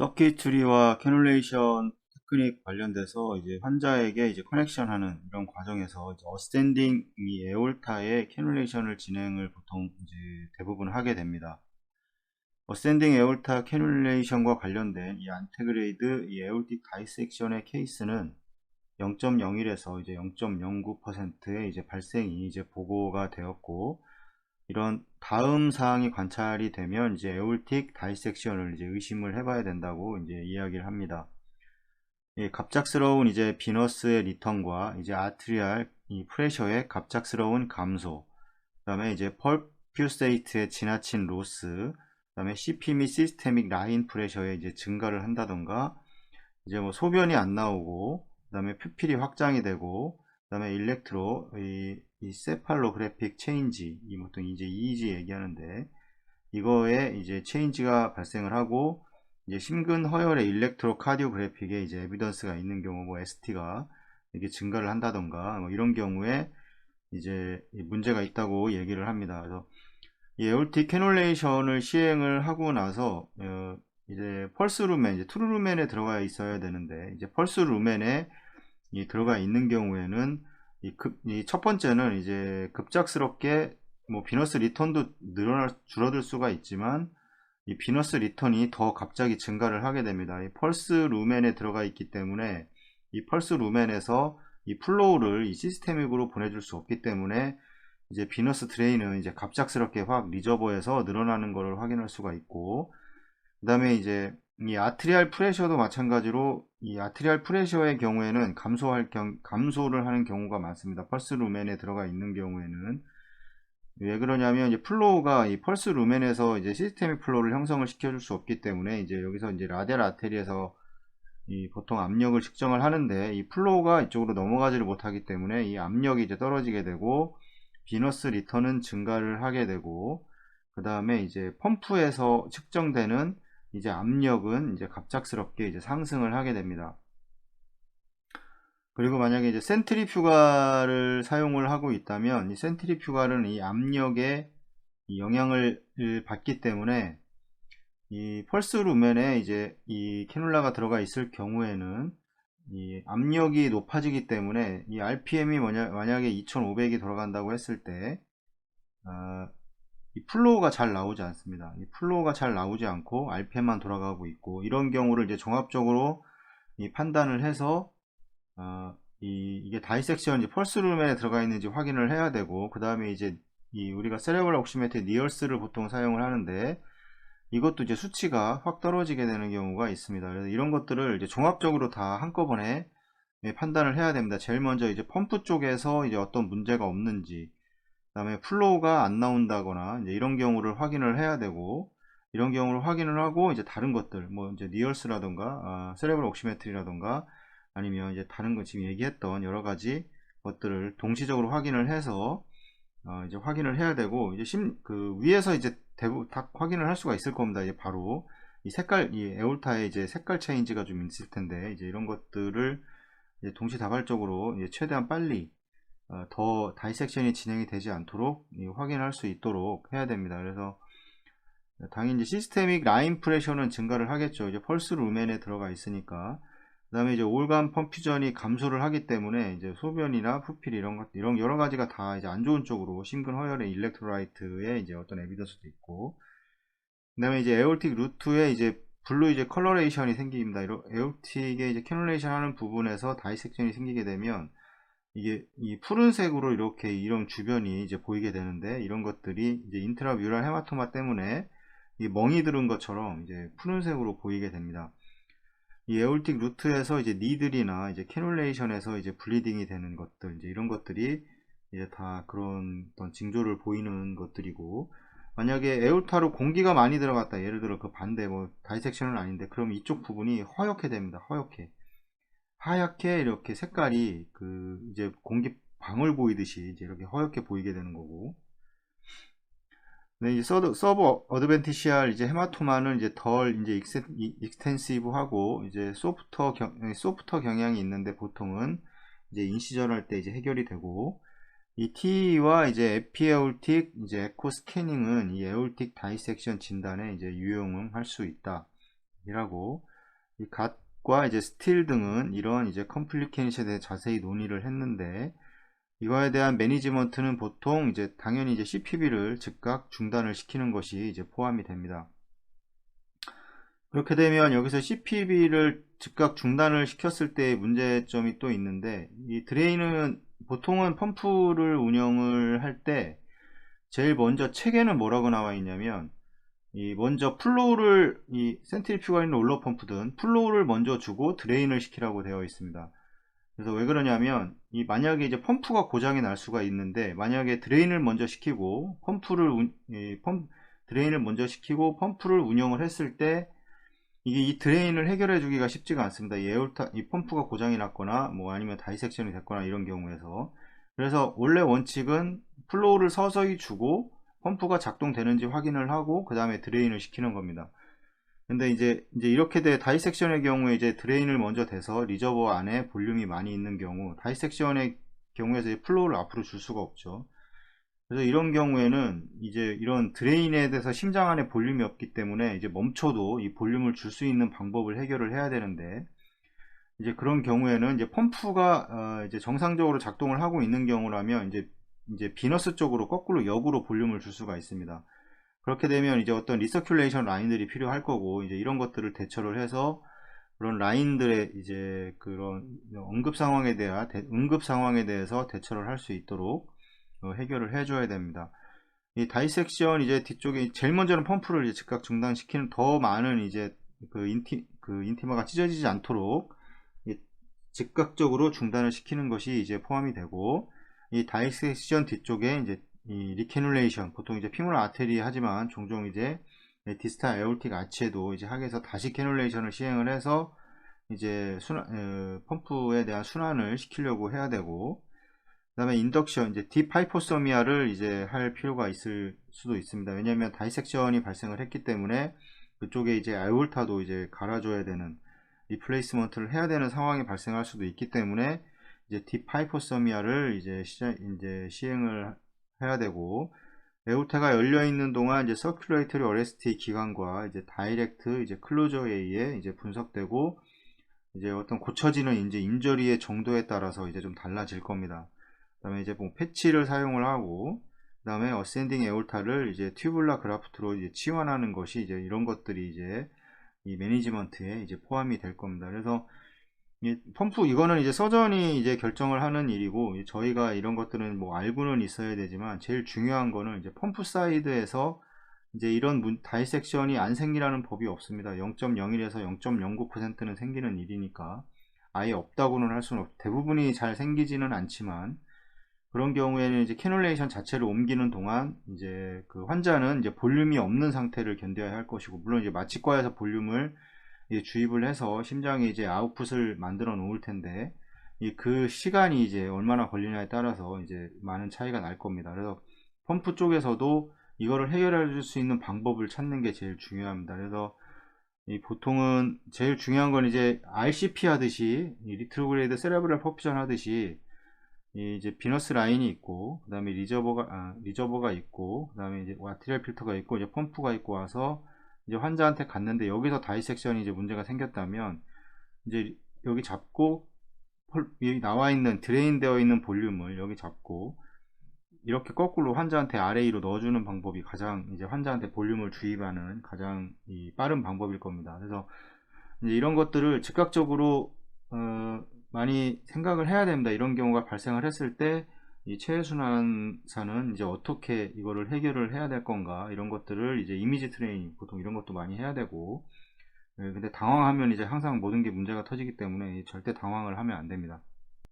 서킷트리와 캐놀레이션 테크닉 관련돼서 이제 환자에게 이제 커넥션하는 이런 과정에서 이제 어스탠딩 이 에올타의 캐놀레이션을 진행을 보통 이제 대부분 하게 됩니다. 어스탠딩 에올타 캐놀레이션과 관련된 이 안테그레이드 이 에올틱 다이섹션의 케이스는 0.01에서 이제 0.09%의 이제 발생이 이제 보고가 되었고, 이런 다음 사항이 관찰이 되면 이제 에올틱 다이섹션을 이제 의심을 해봐야 된다고 이제 이야기를 합니다. 예, 갑작스러운 이제 비너스의 리턴과 이제 아트리알 이 프레셔의 갑작스러운 감소, 그다음에 이제 펄퓨세이트의 지나친 로스, 그다음에 CP 및 시스테믹 라인 프레셔의 이제 증가를 한다던가, 이제 뭐 소변이 안 나오고, 그다음에 퓨필이 확장이 되고, 그다음에 일렉트로 이 세팔로그래픽 체인지, 이 보통 이제 EEG 얘기하는데, 이거에 이제 체인지가 발생을 하고, 이제 심근 허혈의 일렉트로카디오그래픽에 이제 에비던스가 있는 경우, 뭐 ST가 이게 증가를 한다던가, 뭐 이런 경우에 이제 문제가 있다고 얘기를 합니다. 그래서 이 에올틱 캐놀레이션을 시행을 하고 나서 이제 펄스 루멘, 이제 트루 루멘에 들어가 있어야 되는데, 이제 펄스 루멘에 들어가 있는 경우에는 이 첫 번째는 이제 급작스럽게 뭐 비너스 리턴도 줄어들 수가 있지만, 이 비너스 리턴이 더 갑자기 증가를 하게 됩니다. 이 펄스 루멘에 들어가 있기 때문에 이 펄스 루멘에서 이 플로우를 이 시스테믹으로 보내줄 수 없기 때문에 이제 비너스 드레인은 이제 갑작스럽게 확 리저버에서 늘어나는 것을 확인할 수가 있고, 그 다음에 이제 이 아트리알 프레셔도 마찬가지로 이 아트리알 프레셔의 경우에는 감소를 하는 경우가 많습니다. 펄스 루멘에 들어가 있는 경우에는. 왜 그러냐면 이제 플로우가 이 펄스 루멘에서 이제 시스테믹 플로우를 형성을 시켜줄 수 없기 때문에, 이제 여기서 이제 라디얼 아테리에서 이 보통 압력을 측정을 하는데, 이 플로우가 이쪽으로 넘어가지를 못하기 때문에 이 압력이 이제 떨어지게 되고, 비너스 리턴은 증가를 하게 되고, 그 다음에 이제 펌프에서 측정되는 이제 압력은 이제 갑작스럽게 이제 상승을 하게 됩니다. 그리고 만약에 이제 센트리퓨가를 사용을 하고 있다면, 이 센트리퓨가는 이 압력에 이 영향을 받기 때문에 이 펄스 루멘에 이제 이 캐놀라가 들어가 있을 경우에는 이 압력이 높아지기 때문에 이 RPM이 만약에 2500이 돌아간다고 했을 때 이 플로우가 잘 나오지 않습니다. 이 플로우가 잘 나오지 않고 RPM만 돌아가고 있고, 이런 경우를 이제 종합적으로 이 판단을 해서 이게 다이섹션 펄스 루멘에 들어가 있는지 확인을 해야 되고, 그 다음에 이제 우리가 세레브럴 옥시메트 니얼스를 보통 사용을 하는데, 이것도 이제 수치가 확 떨어지게 되는 경우가 있습니다. 그래서 이런 것들을 이제 종합적으로 다 한꺼번에 판단을 해야 됩니다. 제일 먼저 이제 펌프 쪽에서 이제 어떤 문제가 없는지, 그 다음에 플로우가 안 나온다거나 이제 이런 경우를 확인을 해야 되고, 이런 경우를 확인을 하고 이제 다른 것들, 뭐 이제 니얼스라던가 세레브럴 옥시메트리라던가, 아니면 이제 다른 거 지금 얘기했던 여러 가지 것들을 동시적으로 확인을 해서 이제 확인을 해야 되고, 이제 그 위에서 이제 대부분 다 확인을 할 수가 있을 겁니다. 이제 바로 이 색깔, 이 에올타의 이제 색깔 체인지가 좀 있을 텐데, 이제 이런 것들을 이제 동시다발적으로 이제 최대한 빨리 더 다이섹션이 진행이 되지 않도록 확인할 수 있도록 해야 됩니다. 그래서 당연히 이제 시스테믹 라인 프레셔는 증가를 하겠죠. 이제 펄스 루멘에 들어가 있으니까. 그 다음에 이제 올감 펌퓨전이 감소를 하기 때문에 이제 소변이나 푸필 이런 여러 가지가 다 이제 안 좋은 쪽으로 심근 허혈의 일렉트로라이트에 이제 어떤 에비던스도 있고, 그 다음에 이제 에올틱 루트에 이제 블루 이제 컬러레이션이 생깁니다. 이런 에올틱에 이제 캐놀레이션 하는 부분에서 다이섹션이 생기게 되면 이게 이 푸른색으로 이렇게 이런 주변이 이제 보이게 되는데, 이런 것들이 이제 인트라뮤럴 헤마토마 때문에 이 멍이 들은 것처럼 이제 푸른색으로 보이게 됩니다. 이 에올틱 루트에서 이제 니들이나 이제 캐놀레이션에서 이제 블리딩이 되는 것들, 이제 이런 것들이 이제 다 그런 어떤 징조를 보이는 것들이고, 만약에 에올타로 공기가 많이 들어갔다, 예를 들어 그 반대 뭐 다이섹션은 아닌데, 그럼 이쪽 부분이 허옇게 됩니다. 하얗게 이렇게 색깔이 그 이제 공기 방울 보이듯이 이제 이렇게 허옇게 보이게 되는 거고. 네, 이제 서브 어드벤티시알 이제 헤마토마는 이제 덜 이제 익스텐시브하고 이제 소프터 경향이 있는데, 보통은 이제 인시전 할 때 이제 해결이 되고, 이 T와 이제 에피에올틱 이제 에코 스캐닝은 이 에올틱 다이섹션 진단에 이제 유용할 수 있다 이라고 이 갓과 이제 스틸 등은 이런 이제 컴플리케이션에 대해 자세히 논의를 했는데, 이거에 대한 매니지먼트는 보통 이제 당연히 이제 CPB를 즉각 중단을 시키는 것이 이제 포함이 됩니다. 그렇게 되면 여기서 CPB를 즉각 중단을 시켰을 때의 문제점이 또 있는데, 이 드레인은 보통은 펌프를 운영을 할 때 제일 먼저 책에는 뭐라고 나와 있냐면, 이 먼저 플로우를, 이 센트리퓨가 있는 롤러 펌프든 플로우를 먼저 주고 드레인을 시키라고 되어 있습니다. 그래서 왜 그러냐면, 이 만약에 이제 펌프가 고장이 날 수가 있는데, 만약에 드레인을 먼저 시키고 드레인을 먼저 시키고 펌프를 운영을 했을 때, 이게 이 드레인을 해결해 주기가 쉽지가 않습니다. 이 펌프가 고장이 났거나 뭐 아니면 다이섹션이 됐거나 이런 경우에서. 그래서 원래 원칙은 플로우를 서서히 주고 펌프가 작동되는지 확인을 하고 그 다음에 드레인을 시키는 겁니다. 근데 이제 이렇게 돼 다이섹션의 경우에 이제 드레인을 먼저 대서 리저버 안에 볼륨이 많이 있는 경우, 다이섹션의 경우에서 플로우를 앞으로 줄 수가 없죠. 그래서 이런 경우에는 이제 이런 드레인에 대해서 심장 안에 볼륨이 없기 때문에 이제 멈춰도 이 볼륨을 줄 수 있는 방법을 해결을 해야 되는데, 이제 그런 경우에는 이제 펌프가 이제 정상적으로 작동을 하고 있는 경우라면 이제 비너스 쪽으로 거꾸로 역으로 볼륨을 줄 수가 있습니다. 그렇게 되면 이제 어떤 리서큘레이션 라인들이 필요할 거고, 이제 이런 것들을 대처를 해서 그런 라인들의 이제 그런 응급 상황에 대해서 대처를 할 수 있도록 해결을 해줘야 됩니다. 이 다이섹션 이제 뒤쪽에 제일 먼저는 펌프를 이제 즉각 중단시키는, 더 많은 이제 그 인티마가 찢어지지 않도록 즉각적으로 중단을 시키는 것이 이제 포함이 되고, 이 다이섹션 뒤쪽에 이제 이 리캐놀레이션, 보통 이제 피몰 아테리 하지만 종종 이제 디스탈 에올틱 아치에도 이제 하계에서 다시 캐놀레이션을 시행을 해서 이제 펌프에 대한 순환을 시키려고 해야 되고, 그 다음에 인덕션, 이제 딥하이포서미아를 이제 할 필요가 있을 수도 있습니다. 왜냐하면 다이섹션이 발생을 했기 때문에 그쪽에 이제 아올타도 이제 갈아줘야 되는, 리플레이스먼트를 해야 되는 상황이 발생할 수도 있기 때문에 이제 딥하이포서미아를 이제 시행을 해야 되고, 에올타가 열려 있는 동안 이제 서큘레이터리 어레스티 기관과 이제 다이렉트 이제 클로저에 의해 이제 분석되고, 이제 어떤 고쳐지는 이제 인저리의 정도에 따라서 이제 좀 달라질 겁니다. 그 다음에 이제 뭐 패치를 사용을 하고, 그 다음에 어센딩 에올타를 이제 튜블라 그라프트로 이제 치환하는 것이 이제 이런 것들이 이제 이 매니지먼트에 이제 포함이 될 겁니다. 그래서 이 펌프 이거는 이제 서전이 이제 결정을 하는 일이고, 저희가 이런 것들은 뭐 알고는 있어야 되지만 제일 중요한 거는 이제 펌프 사이드에서 이제 이런 다이섹션이 안 생기라는 법이 없습니다. 0.01에서 0.09%는 생기는 일이니까 아예 없다고는 할 수는 없고, 대부분이 잘 생기지는 않지만 그런 경우에는 이제 캐놀레이션 자체를 옮기는 동안 이제 그 환자는 이제 볼륨이 없는 상태를 견뎌야 할 것이고, 물론 이제 마취과에서 볼륨을 이제 주입을 해서 심장이 이제 아웃풋을 만들어 놓을 텐데, 그 시간이 이제 얼마나 걸리냐에 따라서 이제 많은 차이가 날 겁니다. 그래서 펌프 쪽에서도 이거를 해결해 줄 수 있는 방법을 찾는 게 제일 중요합니다. 그래서 보통은 제일 중요한 건 이제 RCP 하듯이, 리트로그레이드 세레브럴 퍼퓨전 하듯이 이제 비너스 라인이 있고, 그 다음에 리저버가 있고, 그 다음에 이제 아트리얼 필터가 있고, 이제 펌프가 있고 와서 이제 환자한테 갔는데, 여기서 다이섹션이 이제 문제가 생겼다면 이제 여기 잡고 여기 나와 있는 드레인 되어 있는 볼륨을 여기 잡고 이렇게 거꾸로 환자한테 RA로 넣어주는 방법이 가장 이제 환자한테 볼륨을 주입하는 가장 빠른 방법일 겁니다. 그래서 이제 이런 것들을 즉각적으로 많이 생각을 해야 됩니다. 이런 경우가 발생을 했을 때 이 체외순환사는 이제 어떻게 이거를 해결을 해야 될 건가, 이런 것들을 이제 이미지 트레이닝, 보통 이런 것도 많이 해야 되고, 근데 당황하면 이제 항상 모든 게 문제가 터지기 때문에 절대 당황을 하면 안 됩니다.